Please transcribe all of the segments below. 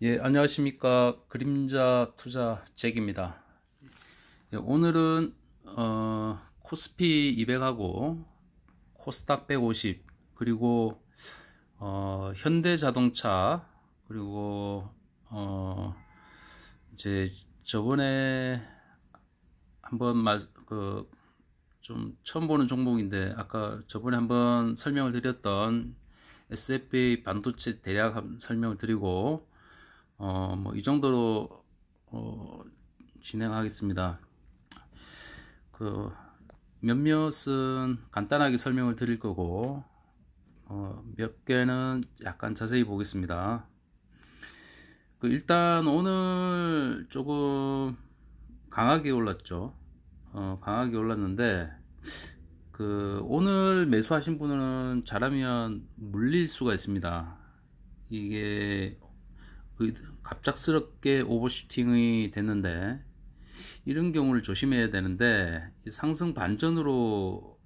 예, 안녕하십니까. 그림자 투자 잭입니다. 예, 오늘은 코스피 200하고 코스닥 150 그리고 현대자동차 그리고 이제 저번에 한번 좀 처음 보는 종목인데 아까 저번에 한번 설명을 드렸던 SFA 반도체 대략 설명을 드리고 뭐 이 정도로 진행하겠습니다. 그 몇몇은 간단하게 설명을 드릴 거고 몇 개는 약간 자세히 보겠습니다. 일단 오늘 조금 강하게 올랐죠. 강하게 올랐는데 오늘 매수하신 분은 잘하면 물릴 수가 있습니다. 이게 갑작스럽게 오버슈팅이 됐는데 이런 경우를 조심해야 되는데 상승 반전으로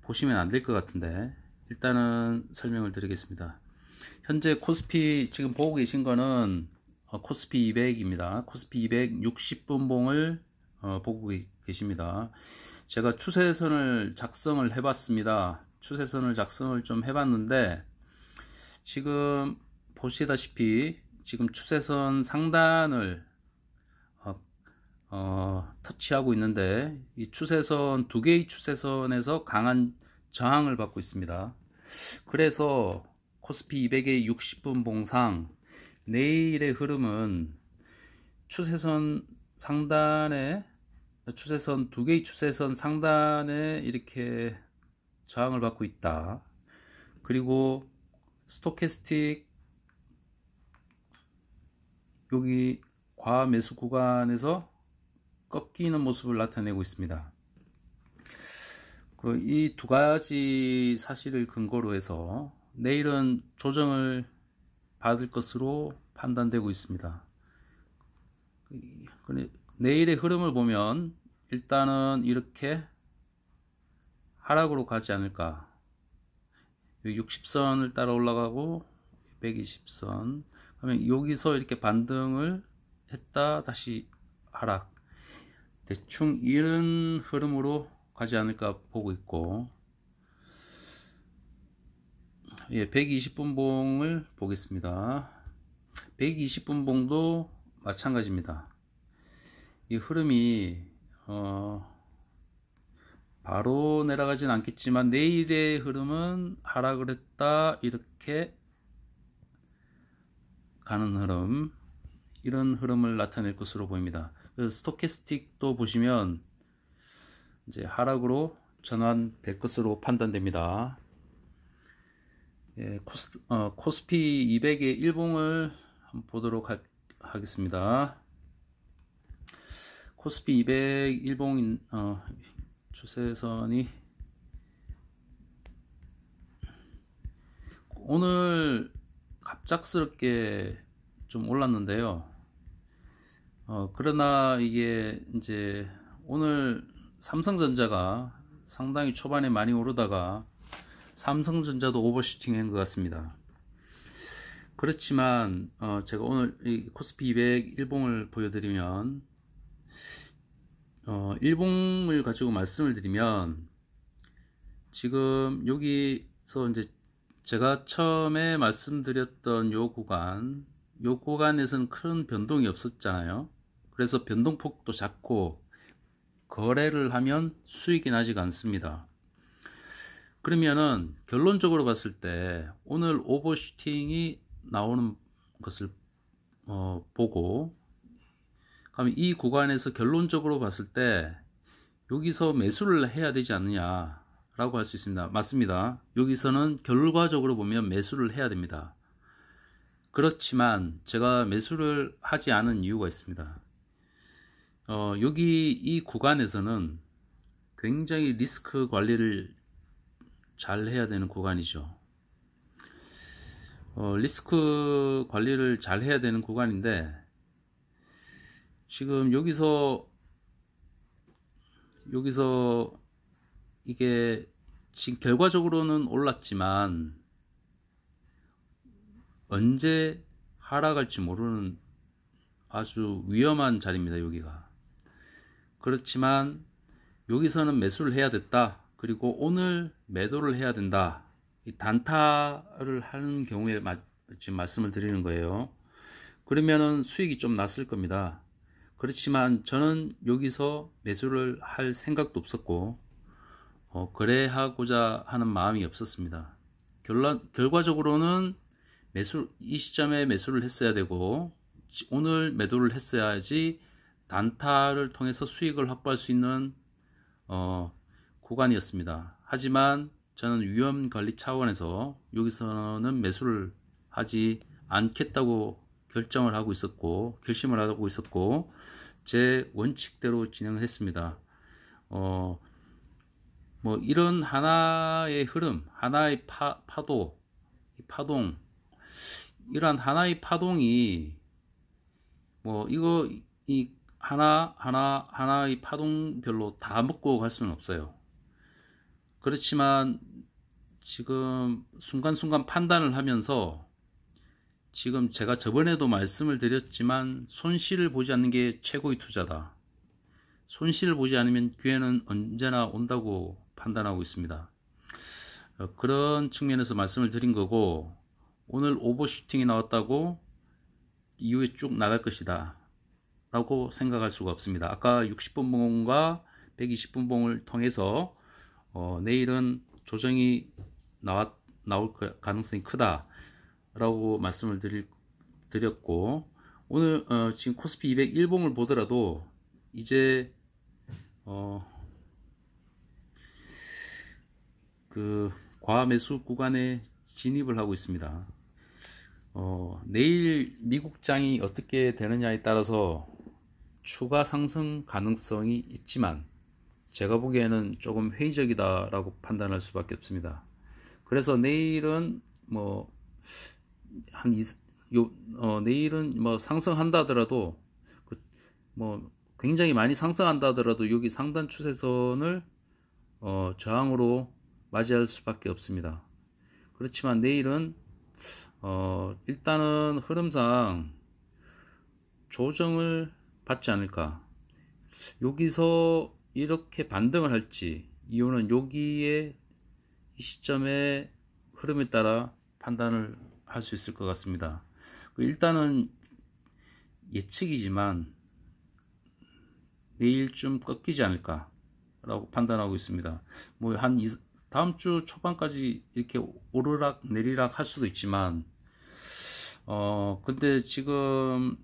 보시면 안 될 것 같은데 일단은 설명을 드리겠습니다. 현재 코스피 지금 보고 계신 거는 코스피 200입니다. 코스피 200 60분봉을 보고 계십니다. 제가 추세선을 작성을 해봤습니다. 추세선을 작성을 좀 해봤는데 지금 보시다시피 지금 추세선 상단을 터치하고 있는데 이 추세선 두 개의 추세선에서 강한 저항을 받고 있습니다. 그래서 코스피 200의 60분 봉상 내일의 흐름은 추세선 상단에 추세선 두 개의 추세선 상단에 이렇게 저항을 받고 있다. 그리고 스토캐스틱 여기 과매수 구간에서 꺾이는 모습을 나타내고 있습니다. 이 두 가지 사실을 근거로 해서 내일은 조정을 받을 것으로 판단되고 있습니다. 내일의 흐름을 보면 일단은 이렇게 하락으로 가지 않을까. 60선을 따라 올라가고 120선 그러면 여기서 이렇게 반등을 했다 다시 하락, 대충 이런 흐름으로 가지 않을까 보고 있고, 예, 120분 봉을 보겠습니다. 120분 봉도 마찬가지입니다. 이 흐름이 바로 내려가진 않겠지만 내일의 흐름은 하락을 했다 이렇게 가는 흐름, 이런 흐름을 나타낼 것으로 보입니다. 스토캐스틱도 보시면 이제 하락으로 전환될 것으로 판단됩니다. 예, 코스피 200의 일봉을 한번 보도록 하겠습니다. 코스피 200 일봉 추세선이 오늘 갑작스럽게 좀 올랐는데요. 그러나 이게 이제 오늘 삼성전자가 상당히 초반에 많이 오르다가 삼성전자도 오버슈팅 한 것 같습니다. 그렇지만 제가 오늘 이 코스피 200 일봉을 보여드리면 일봉을 가지고 말씀을 드리면 지금 여기서 이제 제가 처음에 말씀드렸던 요 구간에서는 큰 변동이 없었잖아요. 그래서 변동폭도 작고 거래를 하면 수익이 나지가 않습니다. 그러면은 결론적으로 봤을 때 오늘 오버슈팅이 나오는 것을 보고 그러면 이 구간에서 결론적으로 봤을 때 여기서 매수를 해야 되지 않느냐 라고 할 수 있습니다. 맞습니다. 여기서는 결과적으로 보면 매수를 해야 됩니다. 그렇지만 제가 매수를 하지 않은 이유가 있습니다. 여기 이 구간에서는 굉장히 리스크 관리를 잘 해야 되는 구간이죠. 리스크 관리를 잘 해야 되는 구간인데 지금 여기서 이게 지금 결과적으로는 올랐지만 언제 하락할지 모르는 아주 위험한 자리입니다. 여기가. 그렇지만 여기서는 매수를 해야 됐다. 그리고 오늘 매도를 해야 된다. 이 단타를 하는 경우에 지금 말씀을 드리는 거예요. 그러면은 수익이 좀 났을 겁니다. 그렇지만 저는 여기서 매수를 할 생각도 없었고 거래하고자 하는 마음이 없었습니다. 결과적으로는 이 시점에 매수를 했어야 되고 오늘 매도를 했어야지 단타를 통해서 수익을 확보할 수 있는 구간이었습니다. 하지만 저는 위험관리 차원에서 여기서는 매수를 하지 않겠다고 결심을 하고 있었고 제 원칙대로 진행을 했습니다. 뭐 이런 하나의 흐름, 하나의 파동, 이러한 하나의 파동이 뭐 이 하나의 파동별로 다 먹고 갈 수는 없어요. 그렇지만 지금 순간순간 판단을 하면서 지금 제가 저번에도 말씀을 드렸지만 손실을 보지 않는 게 최고의 투자다. 손실을 보지 않으면 기회는 언제나 온다고 판단하고 있습니다. 그런 측면에서 말씀을 드린 거고, 오늘 오버슈팅이 나왔다고 이후에 쭉 나갈 것이다 라고 생각할 수가 없습니다. 아까 60분 봉과 120분 봉을 통해서 내일은 조정이 나올 가능성이 크다 라고 말씀을 드렸고, 오늘 지금 코스피 201봉을 보더라도 이제 그 과매수 구간에 진입을 하고 있습니다. 내일 미국장이 어떻게 되느냐에 따라서 추가 상승 가능성이 있지만 제가 보기에는 조금 회의적이다 라고 판단할 수밖에 없습니다. 그래서 내일은 내일은 상승한다 하더라도 굉장히 많이 상승한다 하더라도 여기 상단 추세선을 저항으로 맞이할 수밖에 없습니다. 그렇지만 내일은 일단은 흐름상 조정을 받지 않을까. 여기서 이렇게 반등을 할지, 이유는 여기에 이 시점의 흐름에 따라 판단을 할 수 있을 것 같습니다. 일단은 예측이지만 내일쯤 꺾이지 않을까 라고 판단하고 있습니다. 다음 주 초반까지 이렇게 오르락 내리락 할 수도 있지만 근데 지금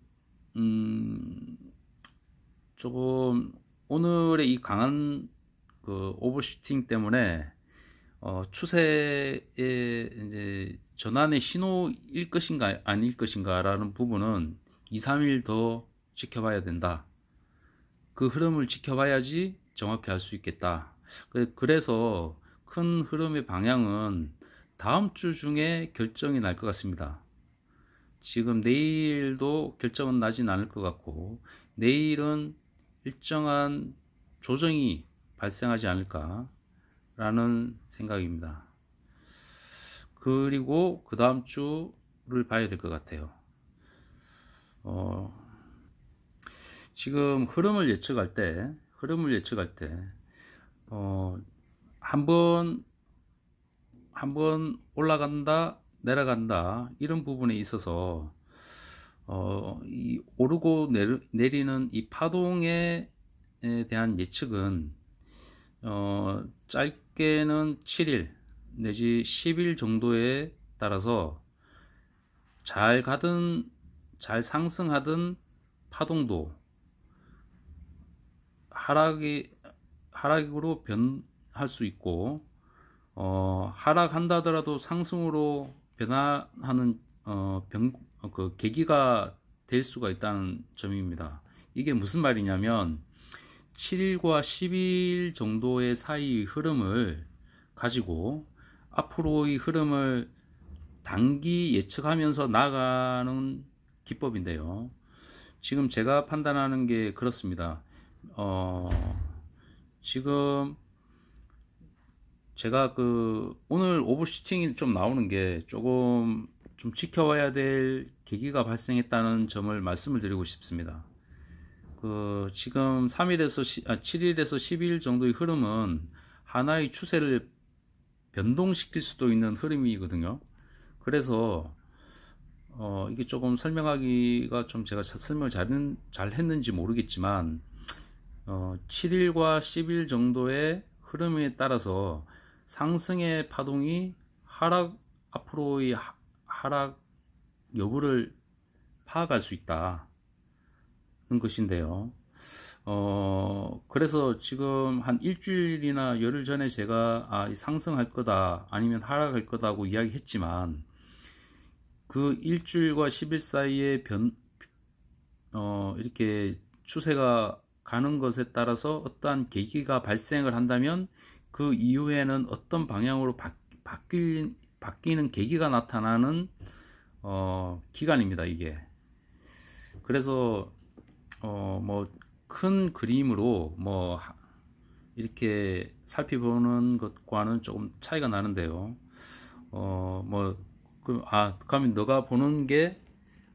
조금 오늘의 이 강한 그 오버슈팅 때문에 추세의 이제 전환의 신호일 것인가 아닐 것인가 라는 부분은 2-3일 더 지켜봐야 된다. 그 흐름을 지켜봐야지 정확히 알 수 있겠다. 그래서 큰 흐름의 방향은 다음 주 중에 결정이 날 것 같습니다. 지금 내일도 결정은 나진 않을 것 같고, 내일은 일정한 조정이 발생하지 않을까 라는 생각입니다. 그리고 그 다음 주를 봐야 될 것 같아요. 지금 흐름을 예측할 때 한번 올라간다 내려간다 이런 부분에 있어서 이 오르고 내리는 이 파동에 대한 예측은 짧게는 7일 내지 10일 정도에 따라서 잘 가든 잘 상승하든 파동도 하락으로 변할 수 있고, 하락한다 하더라도 상승으로 변화하는 그 계기가 될 수가 있다는 점입니다. 이게 무슨 말이냐면 7일과 10일 정도의 사이의 흐름을 가지고 앞으로의 흐름을 단기 예측하면서 나가는 기법인데요. 지금 제가 판단하는 게 그렇습니다. 지금 제가 오늘 오버슈팅이 좀 나오는 게 조금 좀 지켜와야 될 계기가 발생했다는 점을 말씀을 드리고 싶습니다. 지금 7일에서 12일 정도의 흐름은 하나의 추세를 변동시킬 수도 있는 흐름이거든요. 그래서 이게 조금 설명하기가 좀 제가 설명을 잘 했는지 모르겠지만 7일과 10일 정도의 흐름에 따라서 상승의 파동이 앞으로의 하락 여부를 파악할 수 있다는 것인데요. 그래서 지금 한 일주일이나 열흘 전에 제가 상승할 거다 아니면 하락할 거다고 이야기했지만 그 일주일과 10일 사이에 이렇게 추세가 가는 것에 따라서 어떠한 계기가 발생을 한다면 그 이후에는 어떤 방향으로 바뀌는 계기가 나타나는 기간입니다, 이게. 그래서 뭐 큰 그림으로 뭐 이렇게 살펴보는 것과는 조금 차이가 나는데요. 그러면 너가 보는 게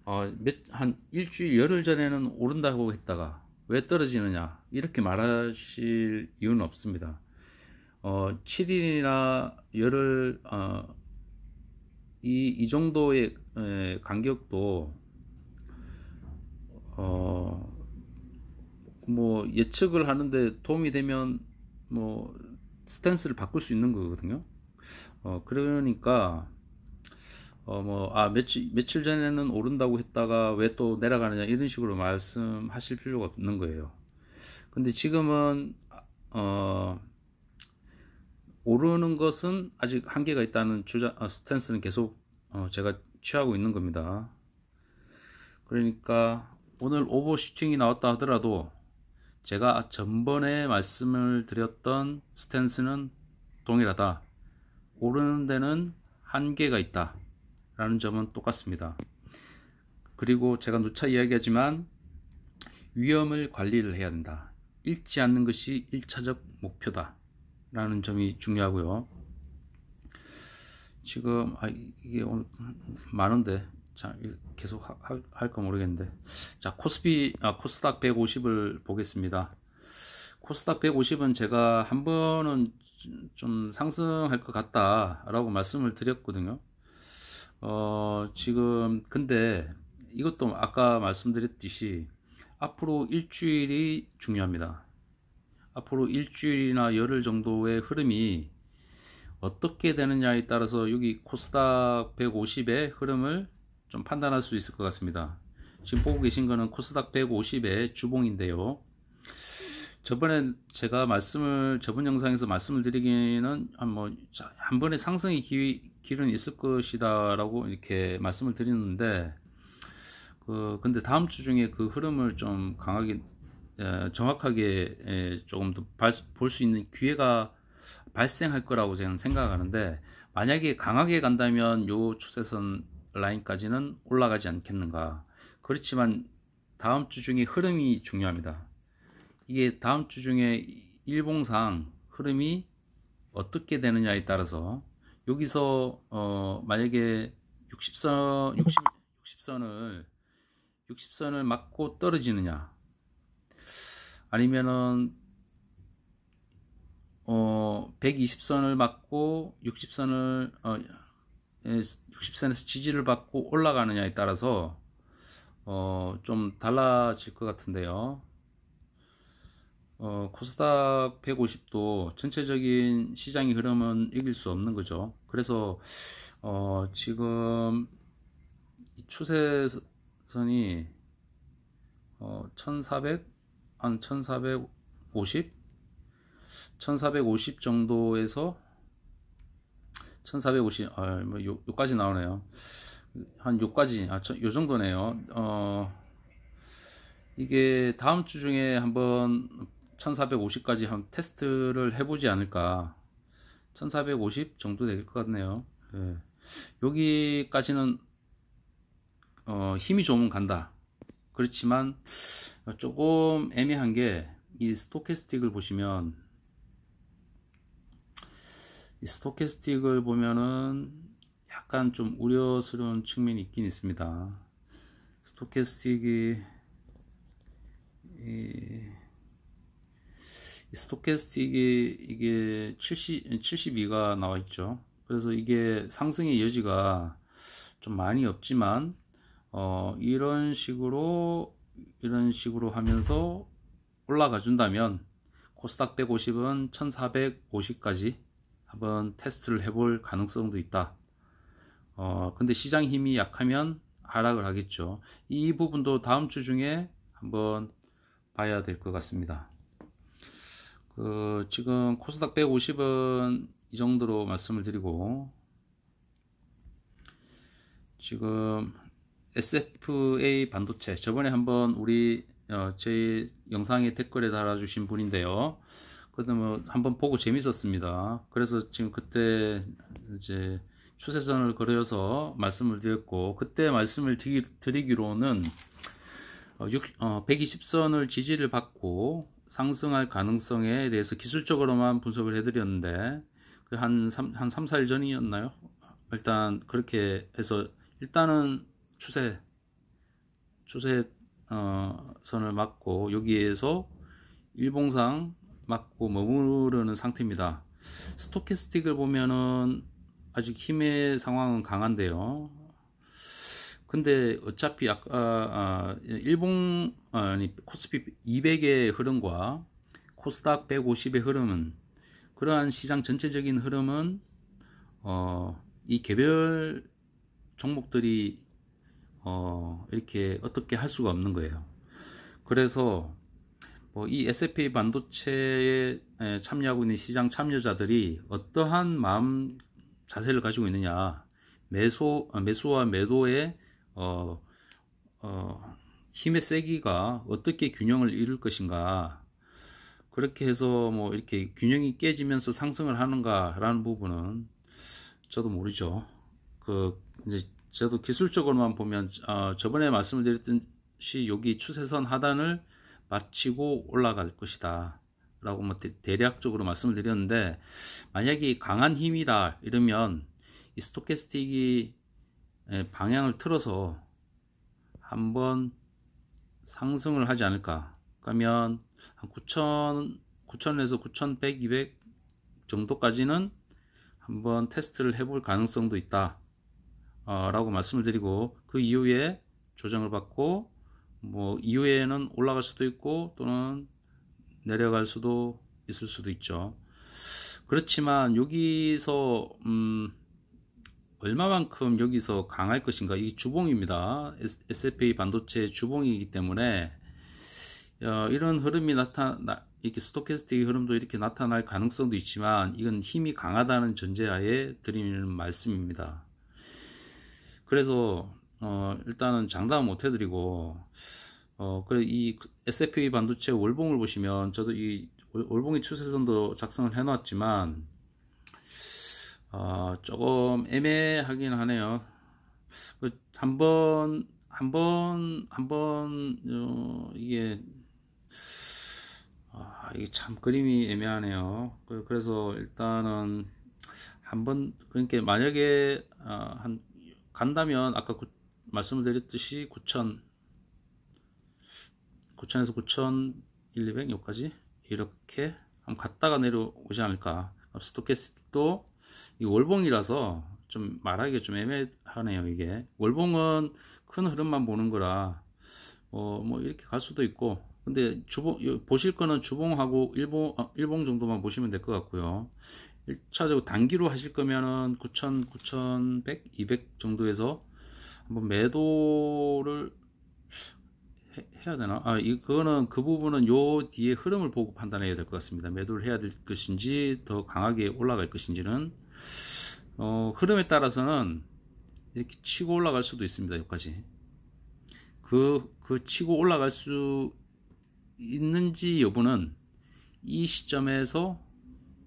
한 일주일 열흘 전에는 오른다고 했다가 왜 떨어지느냐 이렇게 말하실 이유는 없습니다. 7일이나 열흘 이 정도의 간격도 뭐 예측을 하는데 도움이 되면 뭐 스탠스를 바꿀 수 있는 거거든요. 그러니까 며칠 전에는 오른다고 했다가 왜 또 내려가느냐 이런 식으로 말씀하실 필요가 없는 거예요. 근데 지금은 오르는 것은 아직 한계가 있다는 스탠스는 계속 제가 취하고 있는 겁니다. 그러니까 오늘 오버슈팅이 나왔다 하더라도 제가 전번에 말씀을 드렸던 스탠스는 동일하다. 오르는 데는 한계가 있다 라는 점은 똑같습니다. 그리고 제가 누차 이야기하지만 위험을 관리를 해야 된다. 잃지 않는 것이 1차적 목표다 라는 점이 중요하고요. 지금 이게 오늘 많은데 자 계속 할까 모르겠는데, 자 코스닥 150을 보겠습니다. 코스닥 150은 제가 한 번은 좀 상승할 것 같다 라고 말씀을 드렸거든요. 지금 근데 이것도 아까 말씀드렸듯이 앞으로 일주일이 중요합니다. 앞으로 일주일이나 열흘 정도의 흐름이 어떻게 되느냐에 따라서 여기 코스닥 150의 흐름을 좀 판단할 수 있을 것 같습니다. 지금 보고 계신 거는 코스닥 150의 주봉인데요. 저번에 제가 저번 영상에서 말씀을 드리기는 한 번에 상승의 길은 있을 것이다 라고 이렇게 말씀을 드리는데, 근데 다음 주 중에 그 흐름을 좀 정확하게 조금 더 볼 수 있는 기회가 발생할 거라고 저는 생각하는데, 만약에 강하게 간다면 요 추세선 라인까지는 올라가지 않겠는가. 그렇지만 다음 주 중에 흐름이 중요합니다. 이게 다음 주 중에 일봉상 흐름이 어떻게 되느냐에 따라서 여기서 만약에 60선을 맞고 떨어지느냐, 아니면은 120선을 맞고 60선에서 지지를 받고 올라가느냐에 따라서 좀 달라질 것 같은데요. 코스닥 150도 전체적인 시장의 흐름은 이길 수 없는 거죠. 그래서 지금 이 추세선이 1450 정도에서 1450 요까지 나오네요. 한 요까지 요 정도네요. 이게 다음 주 중에 한번 1450까지 한 테스트를 해보지 않을까. 1450 정도 될 것 같네요. 예. 여기까지는 힘이 좋으면 간다. 그렇지만 조금 애매한 게, 이 스토캐스틱을 보시면, 이 스토캐스틱을 보면은 약간 좀 우려스러운 측면이 있긴 있습니다. 스토캐스틱이 이게 72가 나와 있죠. 그래서 이게 상승의 여지가 좀 많이 없지만 이런 식으로 하면서 올라가 준다면 코스닥 150은 1450까지 한번 테스트를 해볼 가능성도 있다. 근데 시장 힘이 약하면 하락을 하겠죠. 이 부분도 다음 주 중에 한번 봐야 될 것 같습니다. 지금 코스닥 150은 이 정도로 말씀을 드리고, 지금 SFA 반도체 저번에 한번 제 영상에 댓글에 달아주신 분인데요. 그때 뭐 한번 보고 재밌었습니다. 그래서 지금 그때 이제 추세선을 그려서 말씀을 드렸고, 그때 말씀을 드리기로는 120선을 지지를 받고 상승할 가능성에 대해서 기술적으로만 분석을 해드렸는데, 한 3, 4일 전이었나요? 일단 그렇게 해서 일단은 추세 선을 맞고 여기에서 일봉상 맞고 머무르는 상태입니다. 스토캐스틱을 보면은 아직 힘의 상황은 강한데요. 근데 어차피 아까 코스피 200의 흐름과 코스닥 150의 흐름은, 그러한 시장 전체적인 흐름은 이 개별 종목들이 이렇게 어떻게 할 수가 없는 거예요. 그래서 이 S&P 반도체에 참여하고 있는 시장 참여자들이 어떠한 마음 자세를 가지고 있느냐, 매수와 매도의 힘의 세기가 어떻게 균형을 이룰 것인가, 그렇게 해서 뭐 이렇게 균형이 깨지면서 상승을 하는가 라는 부분은 저도 모르죠. 이제 저도 기술적으로만 보면 저번에 말씀을 드렸듯이 여기 추세선 하단을 마치고 올라갈 것이다 라고 뭐 대략적으로 말씀을 드렸는데, 만약에 강한 힘이다 이러면 이 스토캐스틱이 방향을 틀어서 한번 상승을 하지 않을까. 그러면 한 9,000에서 9,100, 200 정도까지는 한번 테스트를 해볼 가능성도 있다 라고 말씀을 드리고, 그 이후에 조정을 받고 뭐 이후에는 올라갈 수도 있고 또는 내려갈 수도 있을 수도 있죠. 그렇지만 여기서 얼마만큼 여기서 강할 것인가, 이 주봉입니다. S&P 반도체 주봉이기 때문에 이런 흐름이 이렇게 스토캐스틱 흐름도 이렇게 나타날 가능성도 있지만, 이건 힘이 강하다는 전제하에 드리는 말씀입니다. 그래서 일단은 장담은 못 해드리고, 이 S&P 반도체 월봉을 보시면, 저도 이 월봉의 추세선도 작성을 해놨지만 조금 애매하긴 하네요. 한번 이게 참 그림이 애매하네요. 그래서 일단은 한번, 그러니까 만약에 간다면 아까 말씀을 드렸듯이 9,000에서 9,100 여기까지 이렇게 한번 갔다가 내려오지 않을까. 스토캐스틱도 이 월봉이라서 좀 말하기가 좀 애매하네요. 이게 월봉은 큰 흐름만 보는 거라 뭐 이렇게 갈 수도 있고, 근데 보실 거는 주봉하고 일봉 정도만 보시면 될 것 같고요. 1차적으로 단기로 하실 거면은 9,000, 9,100, 200 정도에서 한번 매도를 해야 되나? 그거는 그 부분은 요 뒤에 흐름을 보고 판단해야 될 것 같습니다. 매도를 해야 될 것인지 더 강하게 올라갈 것인지는 흐름에 따라서는 이렇게 치고 올라갈 수도 있습니다. 여기까지 그 치고 올라갈 수 있는지 여부는 이 시점에서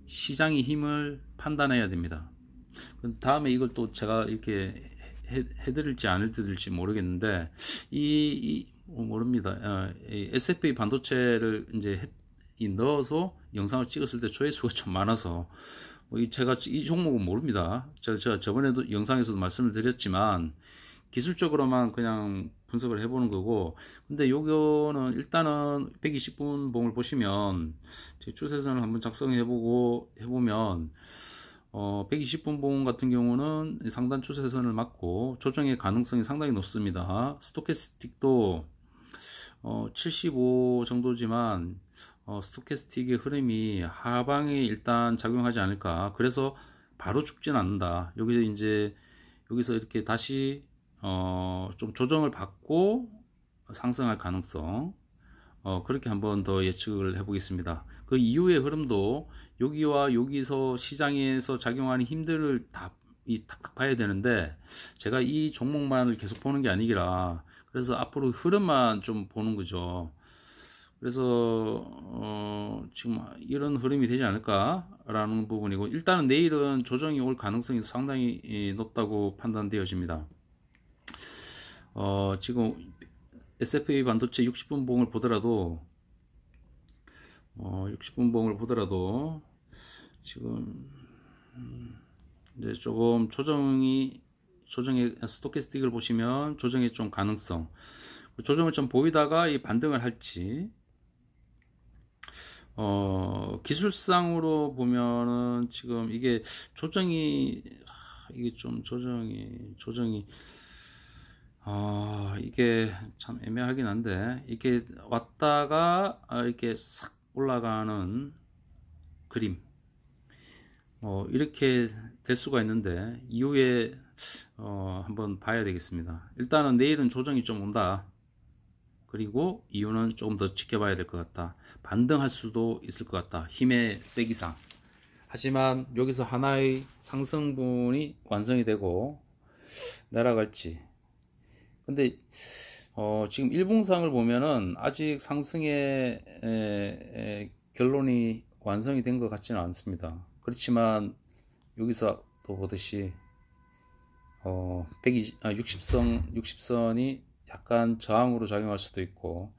시장의 힘을 판단해야 됩니다. 다음에 이걸 또 제가 이렇게 해드릴지 안 해드릴지 모르겠는데, 모릅니다. S&P 반도체를 이제 넣어서 영상을 찍었을 때 조회수가 좀 많아서 제가 이 종목은 모릅니다. 제가 저번에도 영상에서도 말씀을 드렸지만 기술적으로만 그냥 분석을 해보는 거고, 근데 요거는 일단은 120분 봉을 보시면 제 추세선을 한번 작성해보고 해보면 120분 봉 같은 경우는 상단 추세선을 맞고 조정의 가능성이 상당히 높습니다. 스토캐스틱도 75 정도지만 스토캐스틱의 흐름이 하방에 일단 작용하지 않을까. 그래서 바로 죽진 않는다. 여기서 이렇게 다시 좀 조정을 받고 상승할 가능성, 그렇게 한번 더 예측을 해 보겠습니다. 그 이후의 흐름도 여기와 여기서 시장에서 작용하는 힘들을 탁탁 봐야 되는데, 제가 이 종목만을 계속 보는 게 아니라 그래서 앞으로 흐름만 좀 보는 거죠. 그래서 지금 이런 흐름이 되지 않을까 라는 부분이고, 일단은 내일은 조정이 올 가능성이 상당히 높다고 판단되어집니다. 지금 SFA 반도체 60분 봉을 보더라도 60분 봉을 보더라도 지금 이제 조금 조정의 스토캐스틱을 보시면 조정의 좀 가능성, 조정을 좀 보이다가 이 반등을 할지, 기술상으로 보면은 지금 이게 조정이 이게 참 애매하긴 한데, 이렇게 왔다가 이렇게 싹 올라가는 그림, 이렇게 될 수가 있는데, 이후에 한번 봐야 되겠습니다. 일단은 내일은 조정이 좀 온다. 그리고 이유는 조금 더 지켜봐야 될 것 같다. 반등할 수도 있을 것 같다. 힘의 세기상. 하지만 여기서 하나의 상승분이 완성이 되고 내려갈지. 근데 지금 일봉상을 보면은 아직 상승의 결론이 완성이 된 것 같지는 않습니다. 그렇지만 여기서 또 보듯이 60선이 약간 저항으로 작용할 수도 있고,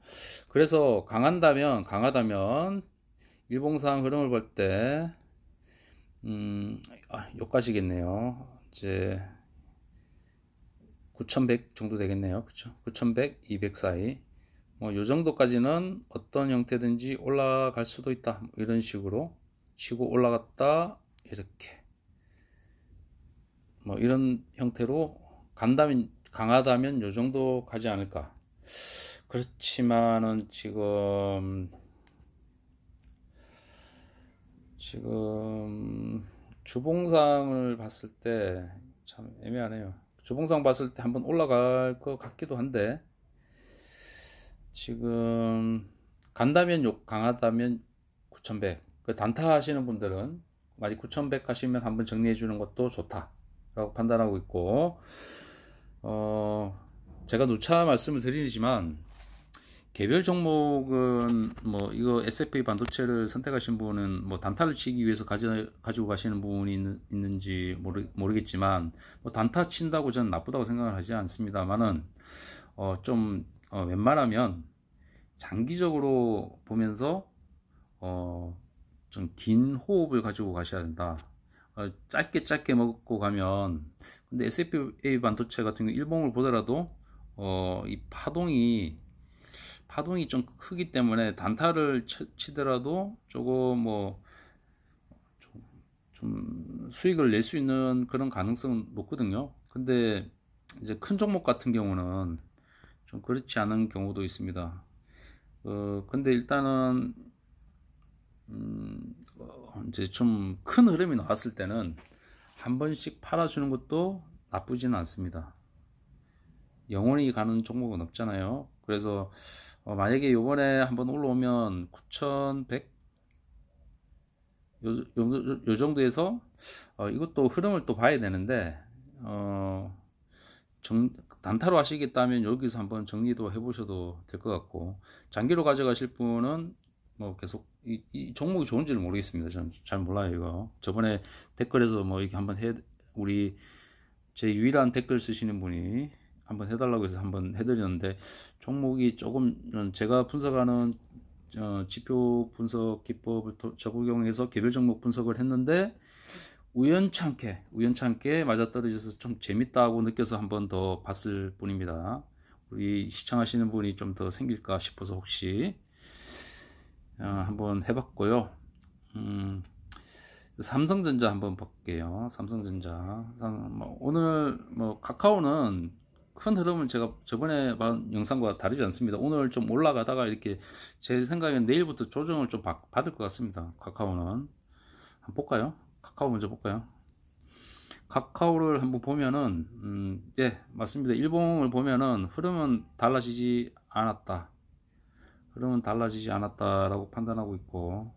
그래서 강하다면 일봉상 흐름을 볼 때 여기까지겠네요. 이제 9100 정도 되겠네요. 그쵸? 9100, 200 사이. 요 정도까지는 어떤 형태든지 올라갈 수도 있다. 이런 식으로 치고 올라갔다. 이렇게. 이런 형태로 강하다면 요 정도 가지 않을까. 그렇지만은 지금 주봉상을 봤을 때 참 애매하네요. 주봉상 봤을 때 한번 올라갈 것 같기도 한데, 지금 강하다면 9100. 그 단타 하시는 분들은 만약 9100 하시면 한번 정리해 주는 것도 좋다 라고 판단하고 있고, 제가 누차 말씀을 드리지만 개별 종목은 이거 SFA 반도체를 선택하신 분은 단타를 치기 위해서 가지고 가시는 부분이 있는지 모르겠지만, 단타 친다고 저는 나쁘다고 생각을 하지 않습니다만은 좀 웬만하면 장기적으로 보면서 좀 긴 호흡을 가지고 가셔야 된다. 짧게 먹고 가면, 근데 SFA 반도체 같은 경우 일봉을 보더라도 이 파동이 좀 크기 때문에 단타를 치더라도 조금 좀 수익을 낼 수 있는 그런 가능성은 높거든요. 근데 이제 큰 종목 같은 경우는 좀 그렇지 않은 경우도 있습니다. 근데 일단은 이제 좀 큰 흐름이 나왔을 때는 한 번씩 팔아주는 것도 나쁘지는 않습니다. 영원히 가는 종목은 없잖아요. 그래서 만약에 요번에 한번 올라오면 9100 요 정도에서 이것도 흐름을 또 봐야 되는데, 단타로 하시겠다면 여기서 한번 정리도 해 보셔도 될 것 같고, 장기로 가져가실 분은 계속 이 종목이 좋은지를 모르겠습니다. 저는 잘 몰라요. 이거 저번에 댓글에서 이렇게 한번 제 유일한 댓글 쓰시는 분이 한번 해달라고 해서 한번 해드렸는데, 종목이 조금 제가 분석하는 지표 분석 기법을 적용해서 개별 종목 분석을 했는데 우연찮게 맞아떨어져서 좀 재밌다고 느껴서 한 번 더 봤을 뿐입니다. 우리 시청하시는 분이 좀 더 생길까 싶어서 혹시 한번 해봤고요. 삼성전자 한번 볼게요. 삼성전자. 오늘 카카오는 큰 흐름은 제가 저번에 본 영상과 다르지 않습니다. 오늘 좀 올라가다가 이렇게 제 생각엔 내일부터 조정을 좀 받을 것 같습니다. 카카오는 한번 볼까요? 카카오 먼저 볼까요? 카카오를 한번 보면은 예, 맞습니다. 일봉을 보면은 흐름은 달라지지 않았다라고 판단하고 있고,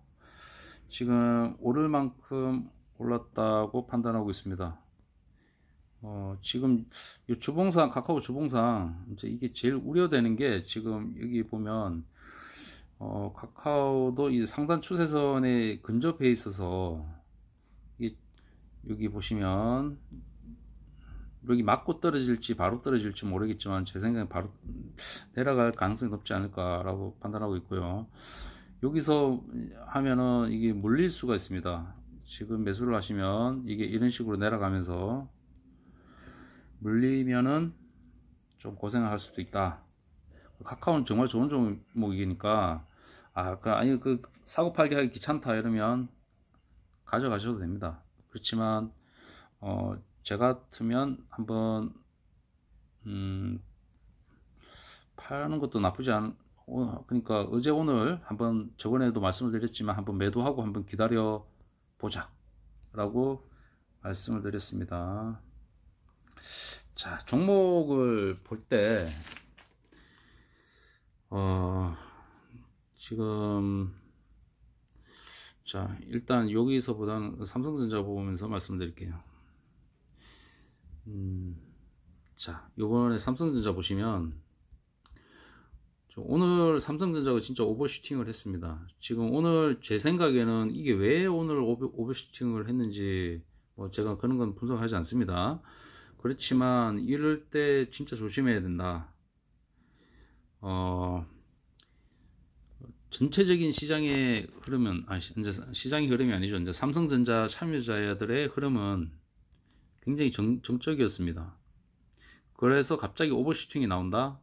지금 오를 만큼 올랐다고 판단하고 있습니다. 지금 이 주봉상, 카카오 주봉상 이제 이게 제일 우려되는 게, 지금 여기 보면 카카오도 이 상단 추세선에 근접해 있어서 여기 보시면 여기 맞고 떨어질지 바로 떨어질지 모르겠지만 제 생각엔 바로 내려갈 가능성이 높지 않을까라고 판단하고 있고요. 여기서 하면은 이게 물릴 수가 있습니다. 지금 매수를 하시면 이게 이런 식으로 내려가면서 물리면은 좀 고생을 할 수도 있다. 카카오는 정말 좋은 종목이니까 아니 그 사고 팔기 하기 귀찮다 이러면 가져가셔도 됩니다. 그렇지만 제 같으면 한번 파는 것도 나쁘지 않. 그러니까 어제 오늘 한번, 저번에도 말씀을 드렸지만 한번 매도하고 한번 기다려 보자 라고 말씀을 드렸습니다. 자, 종목을 볼 때 지금 자, 일단 여기서보다는 삼성전자 보면서 말씀드릴게요. 자, 요번에 삼성전자 보시면 오늘 삼성전자가 진짜 오버슈팅을 했습니다. 지금 오늘 제 생각에는 이게 왜 오늘 오버슈팅을 했는지 제가 그런 건 분석하지 않습니다. 그렇지만 이럴 때 진짜 조심해야 된다. 전체적인 시장의 흐름은 이제 시장의 흐름이 아니죠. 이제 삼성전자 참여자들의 흐름은 굉장히 정적이었습니다. 그래서 갑자기 오버슈팅이 나온다?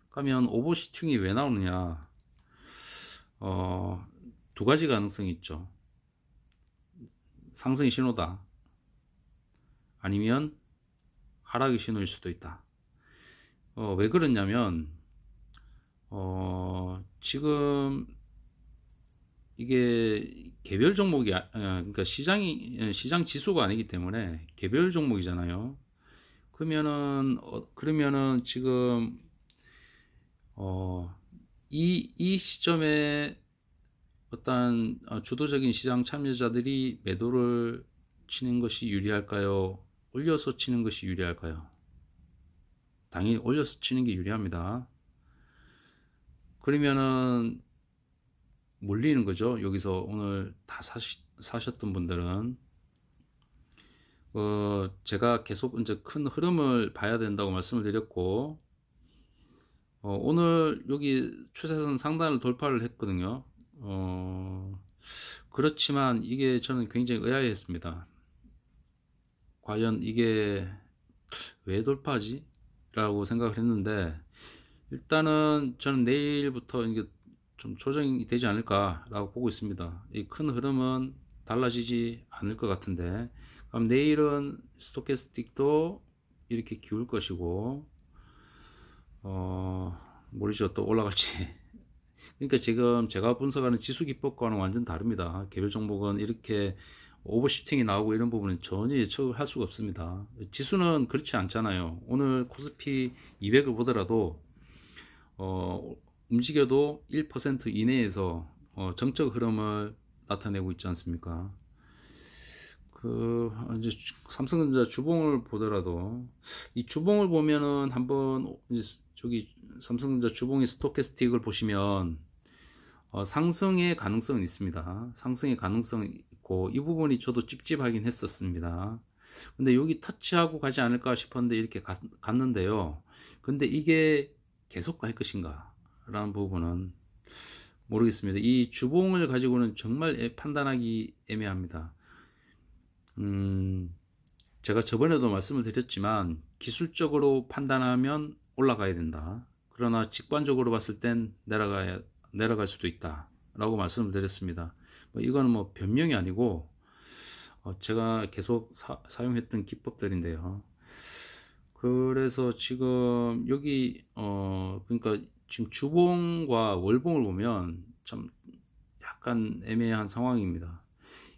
그러면 오버슈팅이 왜 나오느냐? 두 가지 가능성이 있죠. 상승의 신호다. 아니면 하락의 신호일 수도 있다. 왜 그러냐면 지금 이게 개별 종목이 그러니까 시장 지수가 아니기 때문에 개별 종목이잖아요. 그러면은 지금 이 시점에 어떤 주도적인 시장 참여자들이 매도를 치는 것이 유리할까요? 올려서 치는 것이 유리할까요? 당연히 올려서 치는 게 유리합니다. 그러면은 몰리는 거죠. 여기서 오늘 다 사셨던 분들은 제가 계속 이제 큰 흐름을 봐야 된다고 말씀을 드렸고, 오늘 여기 추세선 상단을 돌파를 했거든요. 그렇지만 이게 저는 굉장히 의아했습니다. 과연 이게 왜 돌파하지? 라고 생각을 했는데, 일단은 저는 내일부터 이게 좀 조정이 되지 않을까 라고 보고 있습니다. 이 큰 흐름은 달라지지 않을 것 같은데, 그럼 내일은 스토캐스틱도 이렇게 기울 것이고, 모르죠. 또 올라갈지. 그러니까 지금 제가 분석하는 지수 기법과는 완전 다릅니다. 개별 종목은 이렇게 오버슈팅이 나오고 이런 부분은 전혀 예측을 할 수가 없습니다. 지수는 그렇지 않잖아요. 오늘 코스피 200을 보더라도 움직여도 1% 이내에서 정적 흐름을 나타내고 있지 않습니까? 이제 삼성전자 주봉을 보더라도, 이 주봉을 보면은 한번 저기 삼성전자 주봉의 스토캐스틱을 보시면 상승의 가능성은 있습니다. 상승의 가능성이 있고, 이 부분이 저도 찝찝하긴 했었습니다. 근데 여기 터치하고 가지 않을까 싶었는데 이렇게 갔는데요. 근데 이게 계속 갈 것인가 라는 부분은 모르겠습니다. 이 주봉을 가지고는 정말 판단하기 애매합니다. 제가 저번에도 말씀을 드렸지만 기술적으로 판단하면 올라가야 된다. 그러나 직관적으로 봤을 땐 내려갈 수도 있다 라고 말씀을 드렸습니다. 이거는 뭐 변명이 아니고 제가 계속 사용했던 기법들인데요. 그래서 지금 여기 그러니까 지금 주봉과 월봉을 보면 참 약간 애매한 상황입니다.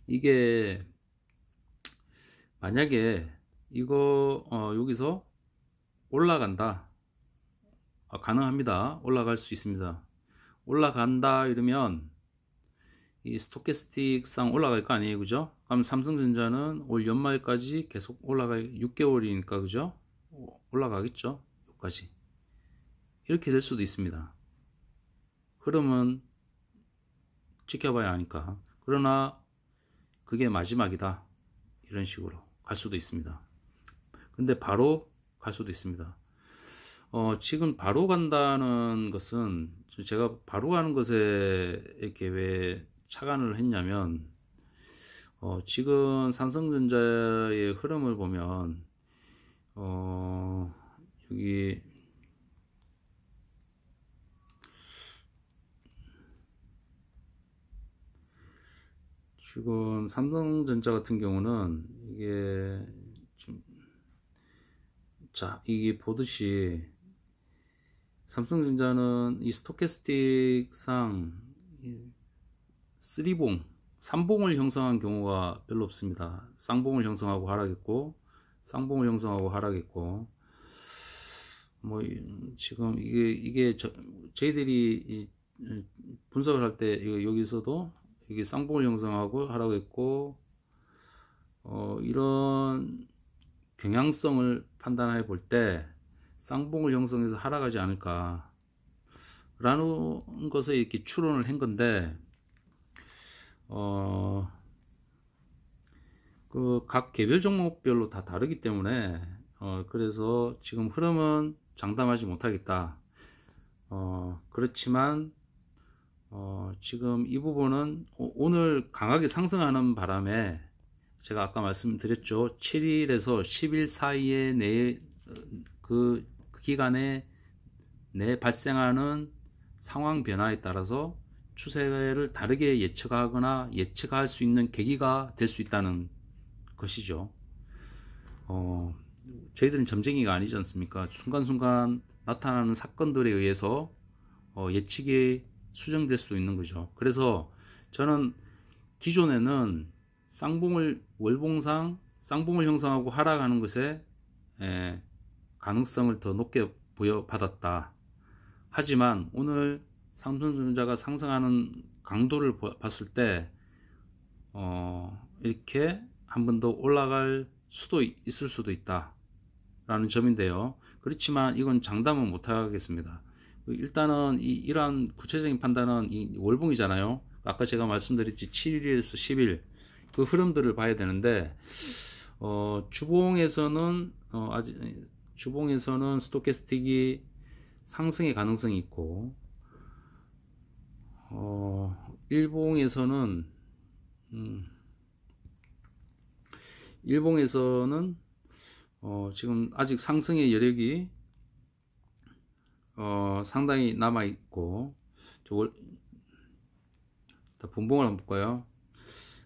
이게 만약에 이거 여기서 올라간다, 가능합니다. 올라갈 수 있습니다. 올라간다 이러면 이 스토캐스틱상 올라갈 거 아니에요, 그죠? 그럼 삼성전자는 올 연말까지 계속 올라갈 6개월이니까 그죠? 올라가겠죠, 여기까지. 이렇게 될 수도 있습니다. 그러면 지켜봐야 하니까. 그러나 그게 마지막이다, 이런 식으로 갈 수도 있습니다. 근데 바로 갈 수도 있습니다. 지금 바로 간다는 것은, 제가 바로 가는 것에 이렇게 왜 착안을 했냐면, 지금 삼성전자의 흐름을 보면 여기 지금 삼성전자 같은 경우는 이게 좀, 자, 이게 보듯이 삼성전자는 이 스토캐스틱상 3봉, 3봉을 형성한 경우가 별로 없습니다. 쌍봉을 형성하고 하락했고, 쌍봉을 형성하고 하락했고, 뭐 지금 이게 저희들이 분석을 할 때 여기서도 이게 쌍봉을 형성하고 하락했고, 이런 경향성을 판단해 볼 때 쌍봉을 형성해서 하락하지 않을까 라는 것을 이렇게 추론을 한 건데, 그 각 개별 종목별로 다 다르기 때문에 그래서 지금 흐름은 장담하지 못하겠다. 그렇지만 지금 이 부분은 오늘 강하게 상승하는 바람에 제가 아까 말씀드렸죠. 7일에서 10일 사이에 그 기간에 내 발생하는 상황 변화에 따라서 추세를 다르게 예측하거나 예측할 수 있는 계기가 될 수 있다는 것이죠. 저희들은 점쟁이가 아니지 않습니까? 순간순간 나타나는 사건들에 의해서 예측이 수정될 수도 있는 거죠. 그래서 저는 기존에는 월봉상 쌍봉을 형성하고 하락하는 것에 가능성을 더 높게 부여받았다. 하지만 오늘 삼성전자가 상승하는 강도를 봤을 때 이렇게 한 번 더 올라갈 수도 있을 수도 있다 라는 점인데요. 그렇지만 이건 장담은 못 하겠습니다. 일단은 이러한 구체적인 판단은 이 월봉이잖아요. 아까 제가 말씀드렸지 7일에서 10일 그 흐름들을 봐야 되는데, 주봉에서는 스토캐스틱이 상승의 가능성이 있고, 일봉에서는 지금 아직 상승의 여력이 상당히 남아 있고, 분봉을 한번 볼까요?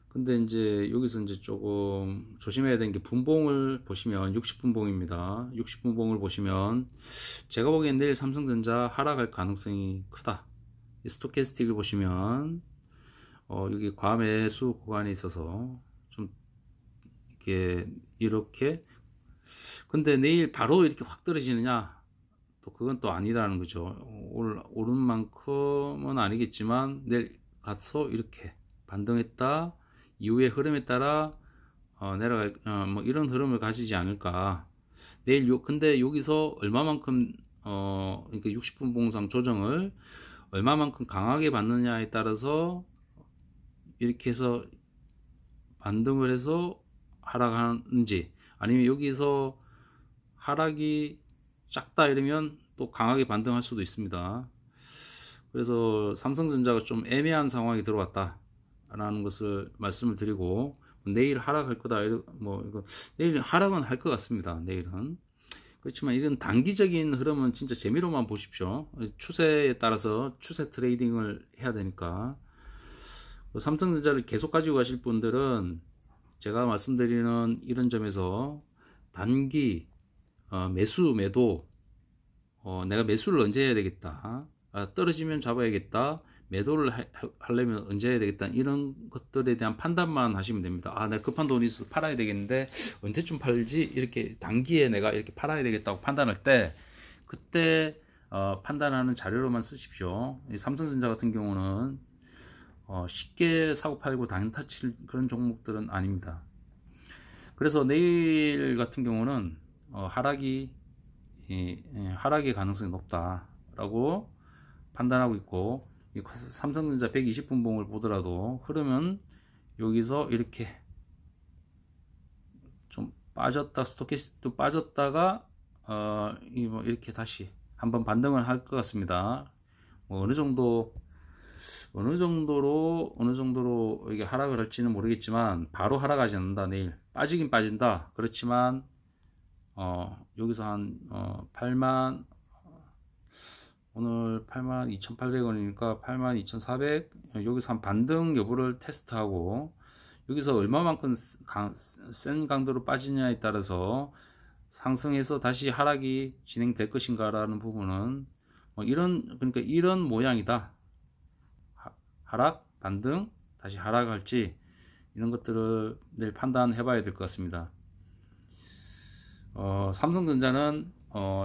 근데 이제 여기서 이제 조금 조심해야 되는 게, 분봉을 보시면 60분봉입니다. 60분봉을 보시면 제가 보기엔 내일 삼성전자 하락할 가능성이 크다. 스토캐스틱을 보시면 여기 과매수 구간에 있어서 좀 이렇게 근데 내일 바로 이렇게 확 떨어지느냐, 또 그건 또 아니라는 거죠. 오른 만큼은 아니겠지만 내일 가서 이렇게 반등했다 이후의 흐름에 따라 내려갈 뭐 이런 흐름을 가지지 않을까. 내일 근데 여기서 얼마만큼 그러니까 60분 봉상 조정을 얼마만큼 강하게 받느냐에 따라서 이렇게 해서 반등을 해서 하락하는지, 아니면 여기서 하락이 작다 이러면 또 강하게 반등할 수도 있습니다. 그래서 삼성전자가 좀 애매한 상황이 들어왔다 라는 것을 말씀을 드리고, 내일 하락할 거다. 뭐 이거 내일 하락은 할 것 같습니다. 내일은. 그렇지만 이런 단기적인 흐름은 진짜 재미로만 보십시오. 추세에 따라서 추세 트레이딩을 해야 되니까. 삼성전자를 계속 가지고 가실 분들은 제가 말씀드리는 이런 점에서 단기 매수 매도, 내가 매수를 언제 해야 되겠다, 떨어지면 잡아야겠다, 매도를 하려면 언제 해야 되겠다, 이런 것들에 대한 판단만 하시면 됩니다. 내가 급한 돈이 있어서 팔아야 되겠는데 언제쯤 팔지, 이렇게 단기에 내가 이렇게 팔아야 되겠다고 판단할 때 그때 판단하는 자료로만 쓰십시오. 삼성전자 같은 경우는 쉽게 사고 팔고 단타 칠 그런 종목들은 아닙니다. 그래서 내일 같은 경우는 하락의 가능성이 높다라고 판단하고 있고, 삼성전자 120분봉을 보더라도 흐름은 여기서 이렇게 좀 빠졌다, 스토캐스틱도 빠졌다가 뭐 이렇게 다시 한번 반등을 할 것 같습니다. 뭐 어느 정도로 이게 하락을 할지는 모르겠지만 바로 하락하지 않는다. 내일 빠지긴 빠진다. 그렇지만 여기서 한 8만, 오늘 82,800원이니까 82,400, 여기서 한 반등 여부를 테스트하고 여기서 얼마만큼 센 강도로 빠지냐에 따라서 상승해서 다시 하락이 진행될 것인가 라는 부분은 그러니까 이런 모양이다, 하락, 반등, 다시 하락할지, 이런 것들을 내일 판단해 봐야 될 것 같습니다. 삼성전자는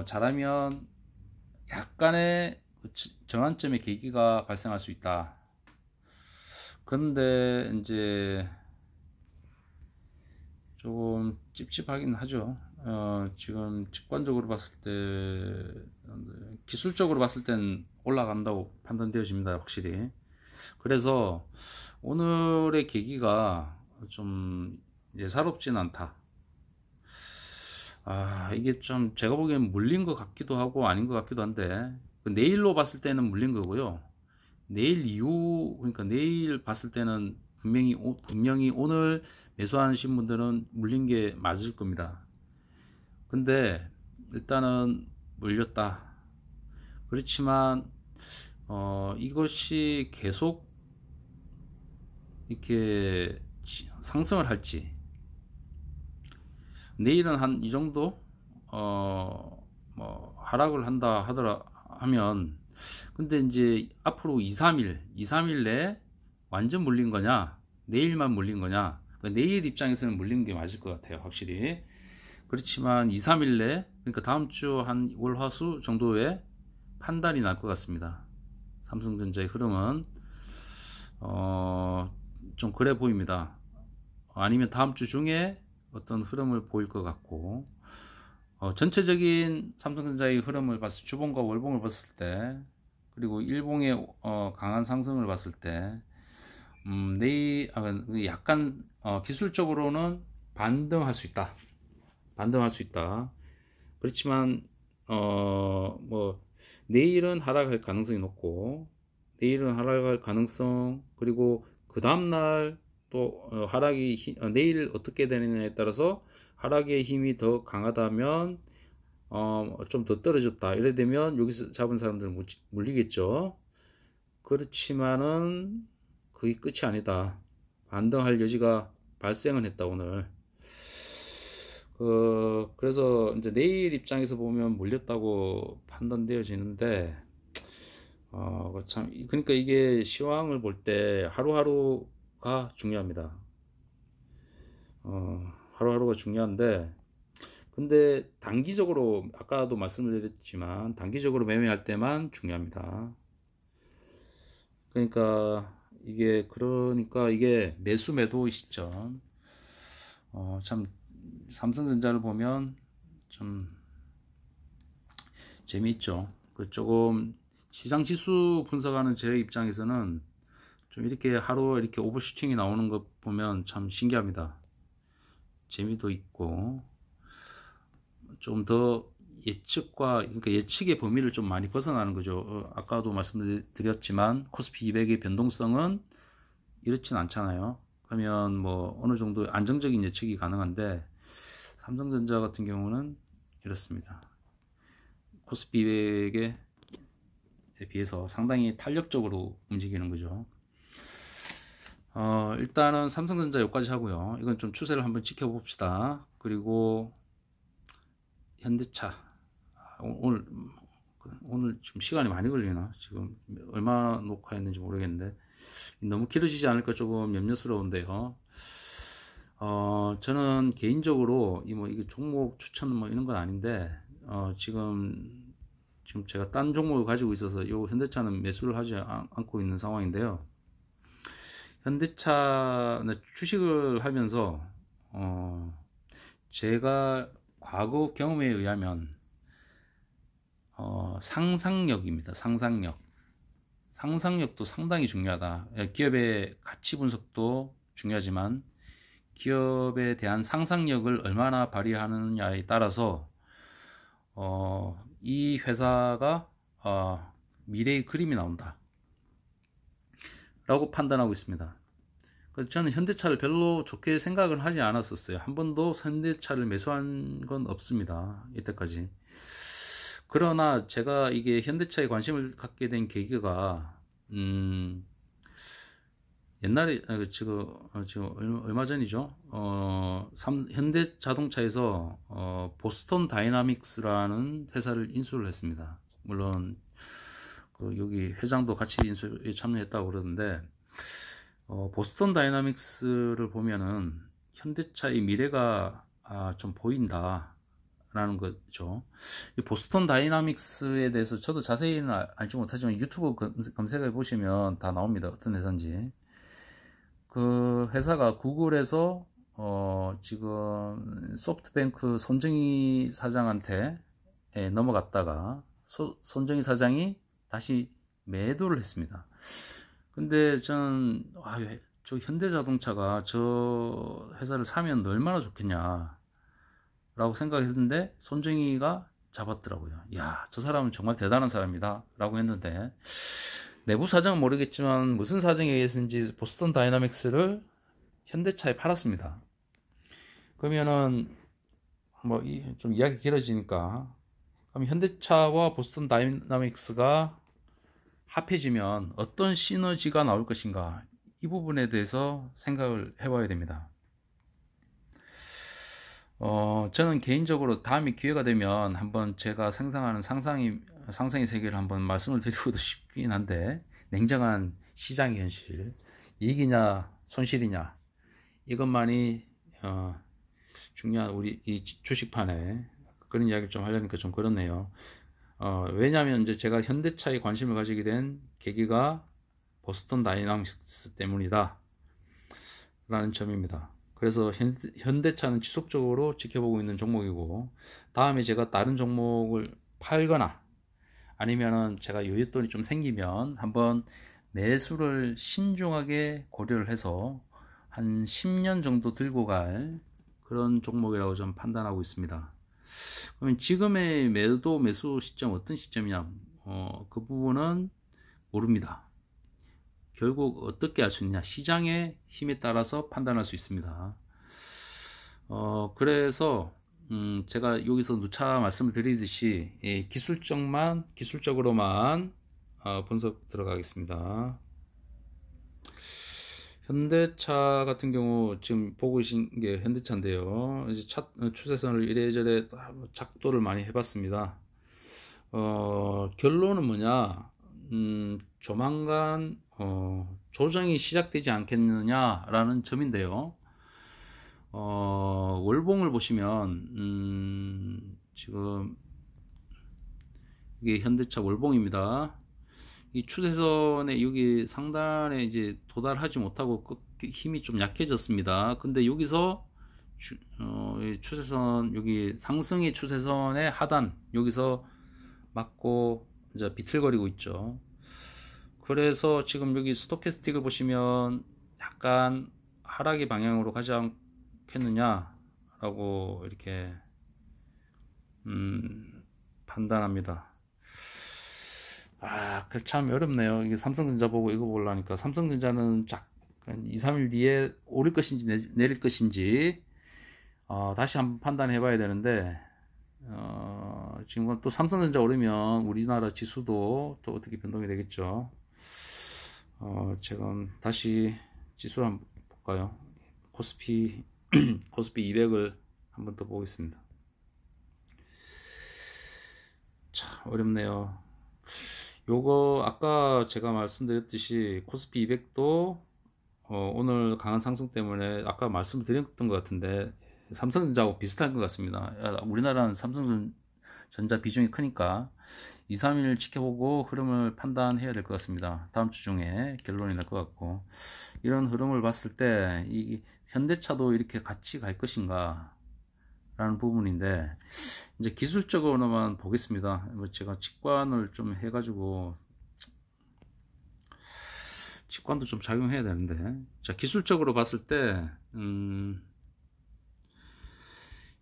잘하면 약간의 전환점의 계기가 발생할 수 있다. 그런데 이제 조금 찝찝하긴 하죠. 지금 직관적으로 봤을 때, 기술적으로 봤을 땐 올라간다고 판단되어집니다, 확실히. 그래서 오늘의 계기가 좀 예사롭진 않다. 이게 좀 제가 보기엔 물린 것 같기도 하고 아닌 것 같기도 한데, 내일로 봤을 때는 물린 거고요. 내일 이후, 그러니까 내일 봤을 때는 분명히 오늘 매수하신 분들은 물린 게 맞을 겁니다. 근데 일단은 물렸다. 그렇지만 이것이 계속 이렇게 상승을 할지, 내일은 한 이 정도 뭐 하락을 한다 하면, 근데 이제 앞으로 2-3일 내에 완전 물린 거냐, 내일만 물린 거냐, 내일 입장에서는 물린 게 맞을 것 같아요, 확실히. 그렇지만 2-3일 내, 그러니까 다음 주 한 월, 화, 수 정도에 판단이 날 것 같습니다. 삼성전자의 흐름은 좀 그래 보입니다. 아니면 다음 주 중에 어떤 흐름을 보일 것 같고, 전체적인 삼성전자의 흐름을 봤을 때, 주봉과 월봉을 봤을 때, 그리고 일봉의 강한 상승을 봤을 때, 내일 약간 기술적으로는 반등할 수 있다. 그렇지만 뭐 내일은 하락할 가능성이 높고, 그리고 그 다음날 또 내일 어떻게 되느냐에 따라서 하락의 힘이 더 강하다면 좀 더 떨어졌다, 이래 되면 여기서 잡은 사람들은 물리겠죠. 그렇지만은 그게 끝이 아니다. 반등할 여지가 발생은 했다, 오늘. 그래서 이제 내일 입장에서 보면 물렸다고 판단되어지는데, 참, 그러니까 이게 시황을 볼 때 하루하루가 중요합니다. 하루하루가 중요한데, 근데 단기적으로, 아까도 말씀을 드렸지만 단기적으로 매매할 때만 중요합니다. 그러니까 이게 매수 매도의 시점, 참 삼성전자를 보면 좀 재미있죠. 조금 시장 지수 분석하는 제 입장에서는 좀 이렇게 하루 이렇게 오버슈팅이 나오는 것 보면 참 신기합니다. 재미도 있고, 좀 더 그러니까 예측의 범위를 좀 많이 벗어나는 거죠. 아까도 말씀드렸지만 코스피 200의 변동성은 이렇진 않잖아요. 그러면 뭐 어느 정도 안정적인 예측이 가능한데, 삼성전자 같은 경우는 이렇습니다. 코스피 200에 비해서 상당히 탄력적으로 움직이는 거죠. 일단은 삼성전자 여기까지 하고요. 이건 좀 추세를 한번 지켜봅시다. 그리고 현대차, 오늘 지금 시간이 많이 걸리나? 지금 얼마나 녹화했는지 모르겠는데 너무 길어지지 않을까 조금 염려스러운데요. 저는 개인적으로 이게 종목 추천 뭐 이런 건 아닌데, 지금 제가 딴 종목을 가지고 있어서 이 현대차는 매수를 하지 않고 있는 상황인데요. 현대차 주식을 하면서 제가 과거 경험에 의하면 상상력입니다. 상상력도 상당히 중요하다. 기업의 가치 분석도 중요하지만 기업에 대한 상상력을 얼마나 발휘하느냐에 따라서 이 회사가 미래의 그림이 나온다 라고 판단하고 있습니다. 그래서 저는 현대차를 별로 좋게 생각을 하지 않았었어요. 한 번도 현대차를 매수한 건 없습니다, 이때까지. 그러나 제가 이게 현대차에 관심을 갖게 된 계기가 옛날에 지금 얼마 전이죠. 현대자동차에서 보스턴 다이나믹스라는 회사를 인수를 했습니다. 물론 여기 회장도 같이 인수에 참여했다고 그러는데, 보스턴 다이나믹스를 보면은 현대차의 미래가 좀 보인다 라는 거죠. 이 보스턴 다이나믹스에 대해서 저도 자세히는 알지 못하지만 유튜브 검색해 보시면 다 나옵니다. 어떤 회사인지. 그 회사가 구글에서 지금 소프트뱅크 손정희 사장한테 넘어갔다가 손정희 사장이 다시 매도를 했습니다. 근데 저는 저 현대자동차가 저 회사를 사면 얼마나 좋겠냐 라고 생각했는데, 손정희가 잡았더라고요. 야, 저 사람은 정말 대단한 사람이다 라고 했는데, 내부 사정은 모르겠지만 무슨 사정에 의해서인지 보스턴 다이나믹스를 현대차에 팔았습니다. 그러면은 뭐 좀 이야기 길어지니까, 그럼 현대차와 보스턴 다이나믹스가 합해지면 어떤 시너지가 나올 것인가, 이 부분에 대해서 생각을 해봐야 됩니다. 저는 개인적으로 다음에 기회가 되면 한번 제가 상상하는 상상의 세계를 한번 말씀을 드리고도 싶긴 한데, 냉정한 시장의 현실, 이익이냐 손실이냐, 이것만이 중요한 우리 이 주식판에 그런 이야기를 좀 하려니까 좀 그렇네요. 왜냐하면 이제 제가 현대차에 관심을 가지게 된 계기가 보스턴 다이나믹스 때문이다 라는 점입니다. 그래서 현대차는 지속적으로 지켜보고 있는 종목이고, 다음에 제가 다른 종목을 팔거나 아니면은 제가 여윳돈이 좀 생기면 한번 매수를 신중하게 고려를 해서 한 10년 정도 들고 갈 그런 종목이라고 좀 판단하고 있습니다. 그러면 지금의 매수 시점 어떤 시점이냐, 그 부분은 모릅니다. 결국 어떻게 할 수 있냐, 시장의 힘에 따라서 판단할 수 있습니다. 그래서 제가 여기서 누차 말씀을 드리듯이 기술적으로만 분석 들어가겠습니다. 현대차 같은 경우 지금 보고 계신 게 현대차인데요. 이제 추세선을 이래저래 작도를 많이 해봤습니다. 결론은 뭐냐, 조만간 조정이 시작되지 않겠느냐라는 점인데요. 월봉을 보시면 지금 이게 현대차 월봉입니다. 이 추세선에 여기 상단에 이제 도달하지 못하고 힘이 좀 약해졌습니다. 근데 여기서 추세선, 여기 상승의 추세선의 하단, 여기서 맞고 이제 비틀거리고 있죠. 그래서 지금 여기 스토캐스틱을 보시면 약간 하락의 방향으로 가지 않겠느냐 라고 이렇게 판단합니다. 참 어렵네요. 이게 삼성전자 보고 이거 보려니까, 삼성전자는 2, 3일 뒤에 오를 것인지 내릴 것인지 다시 한번 판단해 봐야 되는데, 지금 또 삼성전자 오르면 우리나라 지수도 또 어떻게 변동이 되겠죠. 제가 다시 지수를 한번 볼까요? 코스피 코스피 200을 한번 더 보겠습니다. 참 어렵네요. 요거 아까 제가 말씀드렸듯이 코스피 200도 오늘 강한 상승 때문에 아까 말씀을 드렸던 것 같은데 삼성전자하고 비슷한 것 같습니다. 우리나라는 삼성전자 비중이 크니까 2, 3일 지켜보고 흐름을 판단해야 될 것 같습니다. 다음 주 중에 결론이 날 것 같고, 이런 흐름을 봤을 때 이 현대차도 이렇게 같이 갈 것인가 라는 부분인데, 이제 기술적으로만 보겠습니다. 제가 직관을 좀 해가지고 직관도 좀 작용해야 되는데, 자, 기술적으로 봤을 때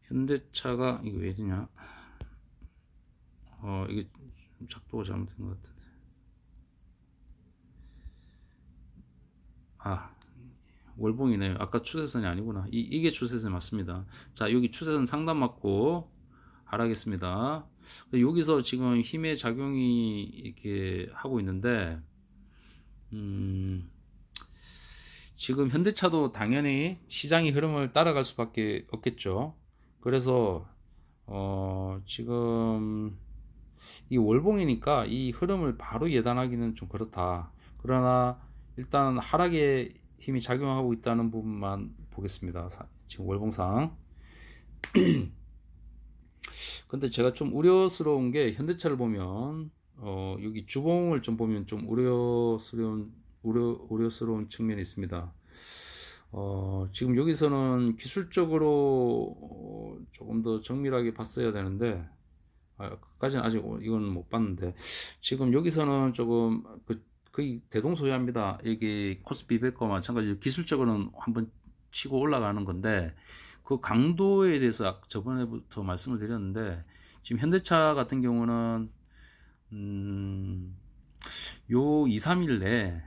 현대차가 이거 왜 되냐, 이게 작도가 잘못된 것 같은데, 월봉이네요. 아까 추세선이 아니구나. 이게 추세선 맞습니다. 자, 여기 추세선 상단 맞고 하락했습니다. 여기서 지금 힘의 작용이 이렇게 하고 있는데, 지금 현대차도 당연히 시장의 흐름을 따라갈 수밖에 없겠죠. 그래서 지금 이 월봉이니까 이 흐름을 바로 예단하기는 좀 그렇다. 그러나 일단 하락의 힘이 작용하고 있다는 부분만 보겠습니다. 지금 월봉상. 근데 제가 좀 우려스러운 게, 현대차를 보면 여기 주봉을 좀 보면 좀 우려스러운 측면이 있습니다. 지금 여기서는 기술적으로 조금 더 정밀하게 봤어야 되는데, 그까지는 아직 이건 못 봤는데, 지금 여기서는 조금 거의 대동소이합니다. 여기 코스피 200과 마찬가지로 기술적으로는 한번 치고 올라가는 건데, 그 강도에 대해서 저번에부터 말씀을 드렸는데, 지금 현대차 같은 경우는 요 2, 3일 내에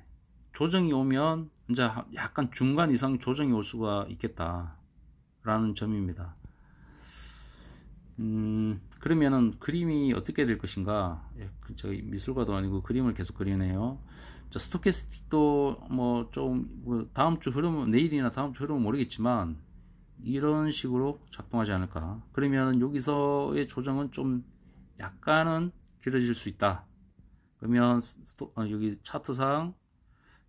조정이 오면 이제 약간 중간 이상 조정이 올 수가 있겠다 라는 점입니다. 그러면은 그림이 어떻게 될 것인가. 저희 미술가도 아니고 그림을 계속 그리네요. 자, 스토캐스틱도 좀 다음 주 흐름은, 내일이나 다음 주 흐름은 모르겠지만 이런 식으로 작동하지 않을까. 그러면 여기서의 조정은 좀 약간은 길어질 수 있다. 그러면 여기 차트상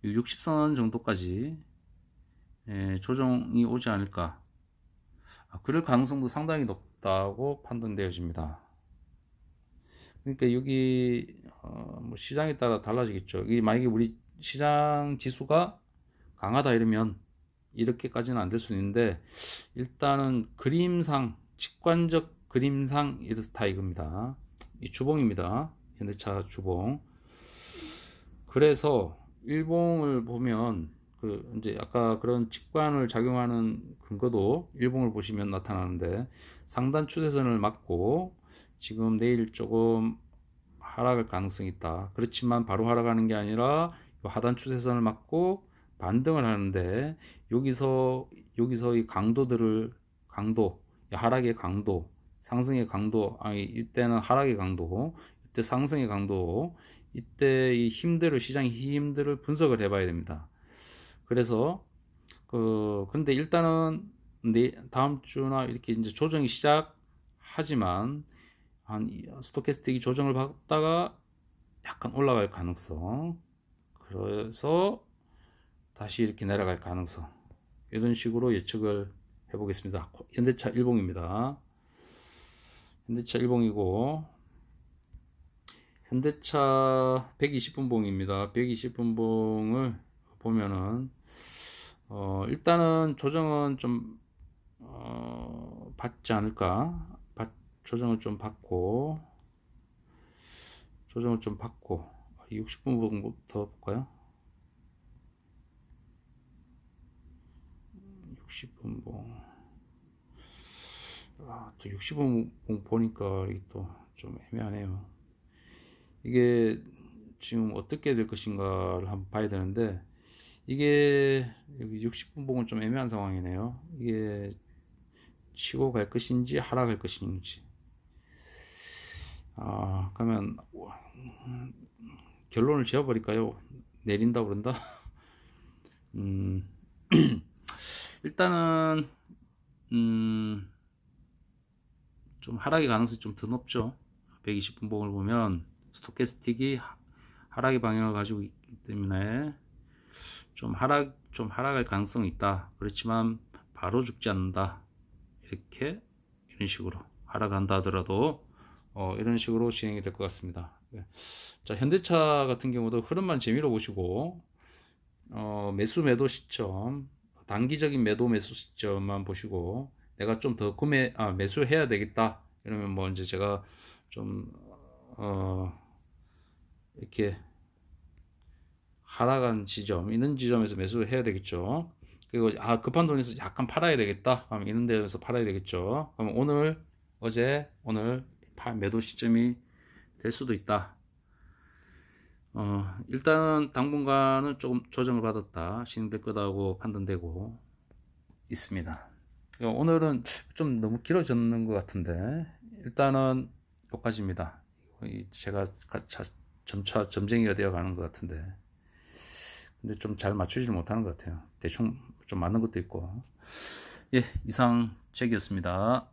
60선 정도까지 조정이 오지 않을까. 그럴 가능성도 상당히 높다고 판단되어집니다. 그러니까 여기 시장에 따라 달라지겠죠. 만약에 우리 시장 지수가 강하다 이러면 이렇게까지는 안 될 수 있는데, 일단은 그림상, 직관적 그림상 이렇다 이겁니다. 이 주봉입니다. 현대차 주봉. 그래서 일봉을 보면 이제 아까 그런 직관을 작용하는 근거도 일봉을 보시면 나타나는데, 상단 추세선을 맞고 지금 내일 조금 하락할 가능성이 있다. 그렇지만 바로 하락하는 게 아니라 하단 추세선을 맞고 반등을 하는데, 여기서 이 강도, 하락의 강도, 상승의 강도, 이때는 하락의 강도, 이때 상승의 강도, 이때 이 시장의 힘들을 분석을 해봐야 됩니다. 그래서 근데 일단은 다음 주나 이렇게 이제 조정이 시작하지만, 스토캐스틱이 조정을 받다가 약간 올라갈 가능성, 그래서 다시 이렇게 내려갈 가능성, 이런 식으로 예측을 해보겠습니다. 현대차 일봉입니다. 현대차 일봉이고, 현대차 120분 봉입니다. 120분 봉을 보면은 일단은 조정은 좀 받지 않을까. 조정을 좀 받고 60분 봉부터 볼까요? 60분 봉. 또 60분 봉 보니까 이게 또 좀 애매하네요. 이게 지금 어떻게 될 것인가를 한번 봐야 되는데, 이게 여기 60분봉은 좀 애매한 상황이네요. 이게 치고 갈 것인지 하락할 것인지. 그러면 결론을 지어버릴까요? 내린다 그런다. 일단은 좀 하락의 가능성이 좀 더 높죠. 120분봉을 보면 스토캐스틱이 하락의 방향을 가지고 있기 때문에 좀 하락할 가능성이 있다. 그렇지만 바로 죽지 않는다. 이런 식으로 하락한다 하더라도 이런 식으로 진행이 될 것 같습니다. 자, 현대차 같은 경우도 흐름만 재미로 보시고 매수 매도 시점, 단기적인 매수 시점만 보시고 내가 좀 더 매수해야 되겠다. 이러면 뭐 이제 제가 좀 이렇게 하락한 지점, 이런 지점에서 매수를 해야 되겠죠. 그리고 급한 돈에서 약간 팔아야 되겠다. 그럼 이런 데에서 팔아야 되겠죠. 그럼 오늘 매도 시점이 될 수도 있다. 일단은 당분간은 조금 조정을 받았다. 진행될 거다고 판단되고 있습니다. 오늘은 좀 너무 길어졌는 것 같은데 일단은 여기까지입니다. 제가 점차 점쟁이가 되어 가는 것 같은데 근데 좀 잘 맞추지를 못하는 것 같아요. 대충 좀 맞는 것도 있고. 예, 이상 잭이었습니다.